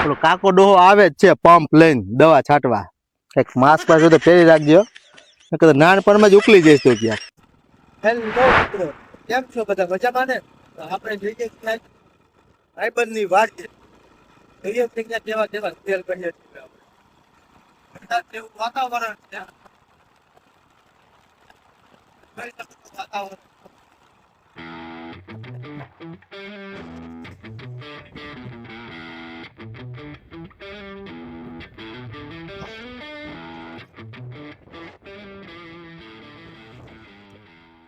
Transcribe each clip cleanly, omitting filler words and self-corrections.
પેલો કાકો ડોહો આવે જ છે પંપ લઈને દવા છાંટવા. એક માસ્ક પાછું તો પહેરી રાખજો, નાનપણમાં જ ઉકલી જઈશ તો ક્યાં. હેલો મિત્રો, કેમ છો બધા મજામાં ને? આપણે જોઈએ ક્યાંક ભાઈબંધની વાત છે. જોઈએ ક્યાંક જેવા તેવા તેલ કહીએ છીએ તેવું વાતાવરણ છે. વાતાવરણ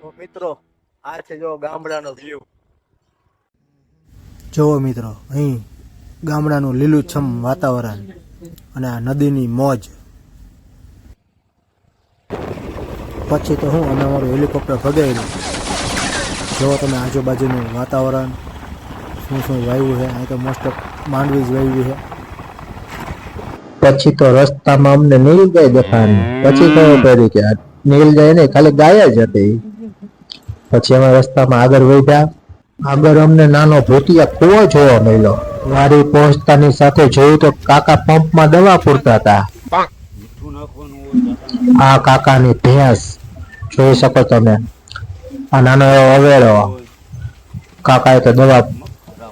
તો મિત્રો આ છે જો ગામડાનો વ્યૂ. જોવો મિત્રો, અહીં ગામડાનું લીલુંછમ વાતાવરણ અને આ નદીની મોજ. પછી તો હું અમે અમારું હેલિકોપ્ટર ભગાવ્યું. જોવો તમે આજુબાજુનું વાતાવરણ, શું શું વાવ્યું છે. અહીં તો મોસ્ટ ઓફ માંડવી જ વાવ્યું છે. પછી તો રસ્તામાં અમને નીલગાય દેખાણી. પછી ખબર પડી કે નીલગાય નહીં, ખાલી ગાય જ હતી. પછી અમે રસ્તામાં આગળ વધ્યા. આગળ અમને નાનો ભૂતિયા કૂવો જોવા મળ્યો. વાડી પહોંચતાની સાથે જોયું તો કાકા પંપમાં દવા પૂરતા હતા. આ કાકાની ભેંસ જોઈ શકો તમે. આ નાનો એવો અવેડો. કાકાએ તો દવા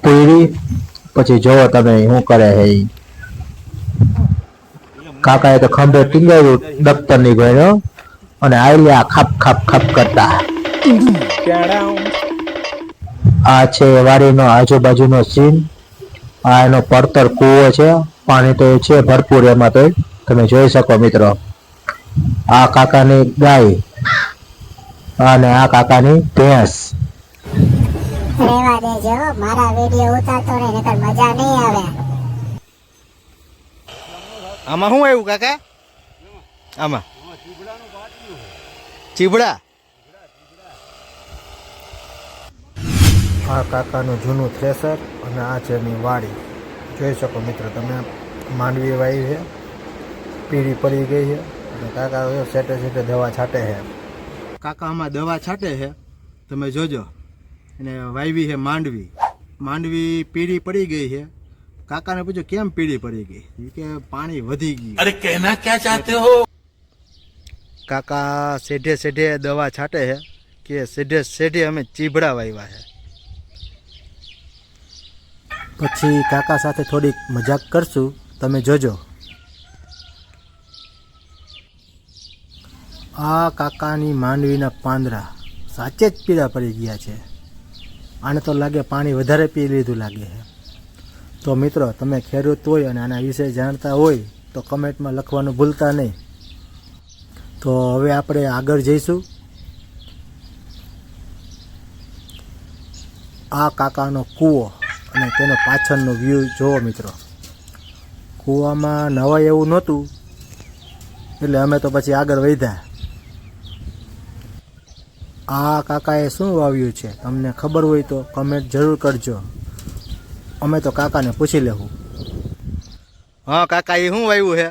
પૂરી. પછી જોવો તમે શું કરે છે. કાકાએ તો ખંભે ટીંગાવ્યું દફતરની ગયો અને આયલા ખાપ ખાપ ખાપ કરતા. આ છે વાડીનો આજુબાજુનો સીન. આ એનો પડતર કૂવો છે. પાણી તો છે ભરપૂર એમાં, તો તમે જોઈ શકો મિત્રો. આ કાકાની ગાય અને આ કાકાની ભેંસ. રેવા દેજો, મારા વિડિયો ઉતારતો ને, નકર મજા નહીં આવે. આમાં શું આવ્યું કાકા? આમાં ચીબડા. આ કાકાનું જૂનું થ્રેસર અને આ છે એની વાડી. જોઈ શકો મિત્રો તમે. માંડવી વાવી છે, પીળી પડી ગઈ છે અને કાકા સેટે સેટે દવા છાંટે છે. કાકા આમાં દવા છાંટે છે, તમે જોજો. અને વાવી છે માંડવી. માંડવી પીળી પડી ગઈ છે. કાકાને પૂછ્યું કેમ પીળી પડી ગઈ? કે પાણી વધી ગયું. અરે કહેના ક્યાં ચાહતે હો? કાકા સેઢે સેઢે દવા છાંટે છે કે સેઢે સેઢે અમે ચીબડા વાવ્યા છે. પછી કાકા સાથે થોડીક મજાક કરશું, તમે જોજો. આ કાકાની માંડવીના પાંદડા સાચે જ પીળા પડી ગયા છે. આને તો લાગે પાણી વધારે પી લીધું લાગે છે. તો મિત્રો, તમે ખેડૂત હોય અને આના વિશે જાણતા હોય તો કમેન્ટમાં લખવાનું ભૂલતા નહીં. તો હવે આપણે આગળ જઈશું. આ કાકાનો કૂવો અને તેનો પાછળનો વ્યૂ જોવો મિત્રો. કૂવામાં નવાય એવું નહોતું એટલે અમે તો પછી આગળ વધ્યા. આ કાકાએ શું વાવ્યું છે તમને ખબર હોય તો કમેન્ટ જરૂર કરજો. અમે તો કાકાને પૂછી લેવું. હા કાકા, એ શું વાવ્યું છે?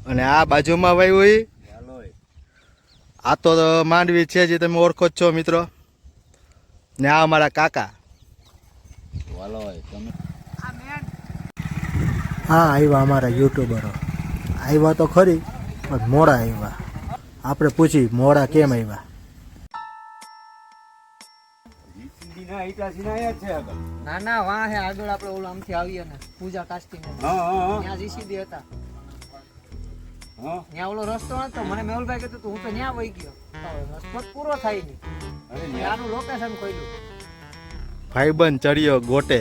અને આ બાજુમાં વાવ્યું એ? આ તો માંડવી છે જે તમે ઓળખો જ છો મિત્રો. ને આ અમારા કાકા. હા, આવ્યા અમારા યુટ્યુબરો. આવ્યા તો ખરી પણ મોડા આવ્યા. આપણે પૂછી મોડા કેમ આવ્યા. ના ના, વાહ હે આગળ આપણે ઓલો આમથી આવીએ ને પૂજા કાસ્ટિંગ ત્યાં જીસીબી હતા. ત્યાં ઓલો રસ્તો નતો, મને મેહુલભાઈ કીધું હું તો ત્યાં વહી ગયો. રસ્તો પૂરો થાય નહીં, ત્યાંનું લોકેશન ખોલ્યું. ભાઈબંધ ચડ્યો ગોટે.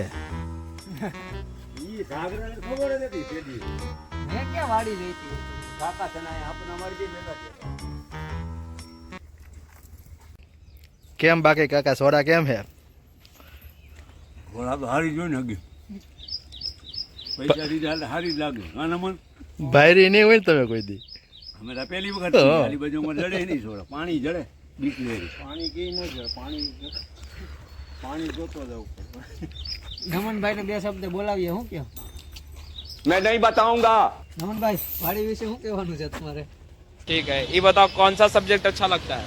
મેં ક્યાં વાડી જઈતી કાકા તનાય આપણે અમારી કેમ બાકી કાકા સોડા કેમ છે? ઘોડા તો હારી જોઈ ને પૈસા દીધા હારી લાગે. ભાઈરી નહીં હોય ને તમે કોઈ દી? અમે તો પહેલી વખત આલી બાજુમાં જડે નહીં સોડા. પાણી જડે બીક લેરી. પાણી કઈ ન જડે. પાણી જોતો જવું. નમનભાઈ ને બે શબ્દ બોલાવીએ. શું કહો? मैं नहीं बताऊंगा. નમનભાઈ, વાડી વિશે શું કહેવાનું છે તમારે? ठीक है, ये बताओ कौन सा सब्जेक्ट अच्छा लगता है?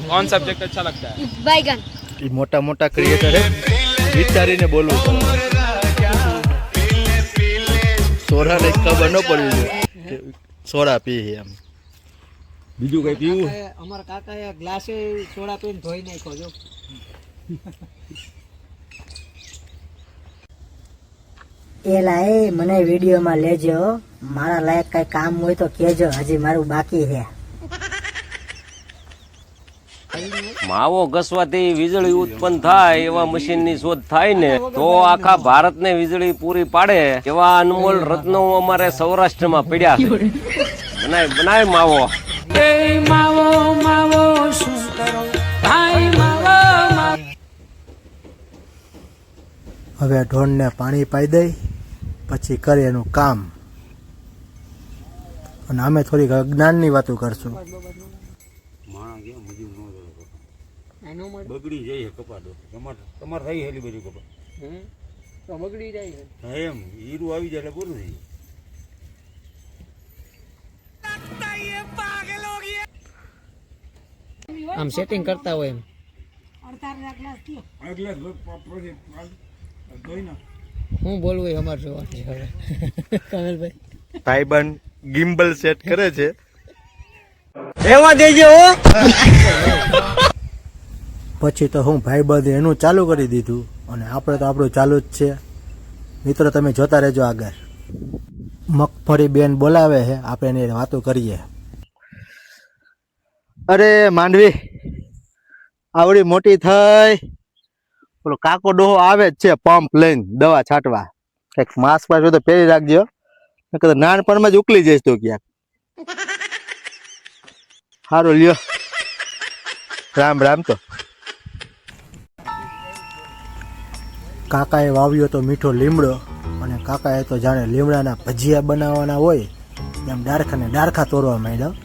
कौन सब्जेक्ट अच्छा लगता है? बैगन. એ મોટા મોટા ક્રિએટર વિચારીને બોલવું પડે. ઢોરાને ખબર ન પડવી જોઈએ સોડા પી એમ. બીજું કઈ પીવું? અમારા કાકાએ ગ્લાસે સોડા પીને ધોઈ નાખ્યો જો. એલા એ મને વિડીયોમાં લેજો, મારા લાયક કઈ કામ હોય તો કેજો, હજી મારું બાકી છે. માવો ઘસવાથી વીજળી ઉત્પન્ન થાય એવા મશીનની શોધ થાય ને તો આખા ભારતને વીજળી પૂરી પાડે એવા અનમોલ રત્નો અમારે સૌરાષ્ટ્રમાં પડ્યા છે. બનાય માવો. હવે ઢોરને પાણી પાઈ દઈ પછી કરે એનું કામ, અને અમે થોડીક અજ્ઞાનની વાતો કરશું. માણસ કેમ મજૂર ન બગડી જાય કપાટો. તમારે થઈ હેલી બધું કપાટ તો બગડી જાય છે. એમ હીરું આવી જાય એટલે પૂરું થઈ જાય. આમ સેટિંગ કરતા હોય એમ. હું બોલવું એ અમારે જોવાનું છે હવે. કમલભાઈ ભાઈબંધ ગિમ્બલ સેટ કરે છે. પછી તો હું ભાઈબંધે એનું ચાલુ કરી દીધું, અને આપણે તો આપણું ચાલુ જ છે. મિત્રો તમે જોતા રહેજો આગળ. મગફળી બેન બોલાવે છે, આપણે એની વાતો કરીએ. અરે માંડવી આવડી મોટી થઈ, પેલો કાકો ડોહો આવે જ છે પંપ લઈને દવા છાંટવા. કંઈક માસ્ક પાછું તો પહેરી રાખજો, નકર નાનપણમાં જ ઉકલી જઈશ તો ક્યાંક. સારું લ્યો, રામ રામ. તો કાકાએ વાવ્યો તો મીઠો લીમડો, અને કાકાએ તો જાણે લીમડાના ભજીયા બનાવવાના હોય એમ ડારખાને ડારખા તોડવા માંડ્યા.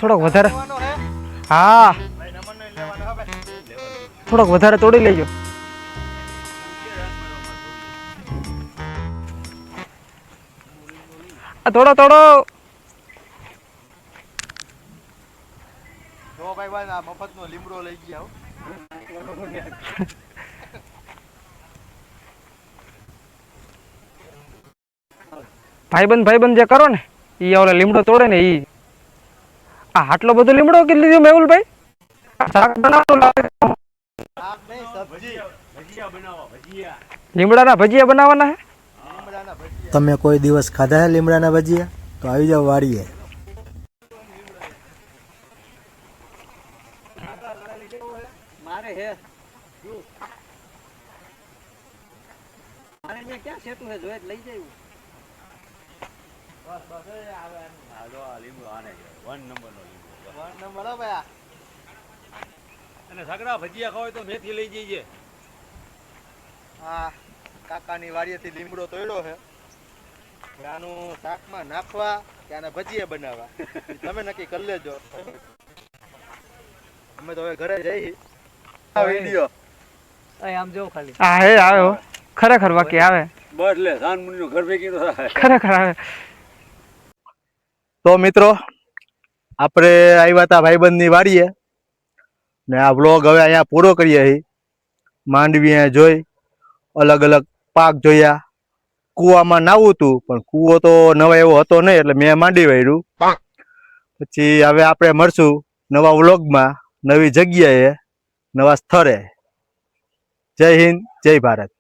થોડોક વધારે, હા થોડોક વધારે તોડી લેજો. થોડો થોડો મફતનો લીમડો લઈ ગયા. ભાઈબંધ જે કરો ને ઈ ઓલા લીમડો તોડે ને ઈ. આ આટલો બધો લીમડો કે લીધો મેહુલભાઈ? શાક બનાવવાનું લાગે. લીમડાના ભજીયા બનાવવાના હે. તમે કોઈ દિવસ ખાધા હે લીમડાના ભજીયા? તો આવી જાવ વાડીએ. મારે હે મારે મેં ક્યાં સેટું હે જોઈ લઈ જાય. અને સગડા ભજીયા ખાવ તો મેથી લઈ જઈએ. હા, કાકાની વાડીએથી લીમડો તોડ્યો છે. આનું શાકમાં નાખવા કે આના ભજીયા બનાવવા તમે નક્કી કરી લેજો. અમે તો હવે ઘરે જઈ. આ વિડિયો આમ જો ખાલી હા હે આવ્યો ખરેખર બાકી આવે. બસ લે સાન મુનિનો ઘર ભેગી તો થાય. ખરેખર આવે. તો મિત્રો આપણે આવ્યા હતા ભાઈબંધની વાડીએ, ને આ વ્લોગ હવે અહીંયા પૂરો કરીએ છીએ. માંડવી અહીંયા જોઈ, અલગ અલગ પાક જોયા. કૂવામાં નાવું હતું પણ કૂવો તો નવા એવો હતો નહીં, એટલે મેં માંડી વાળ્યું. પછી હવે આપણે મળશું નવા વ્લોગમાં, નવી જગ્યાએ, નવા સ્થળે. જય હિન્દ, જય ભારત.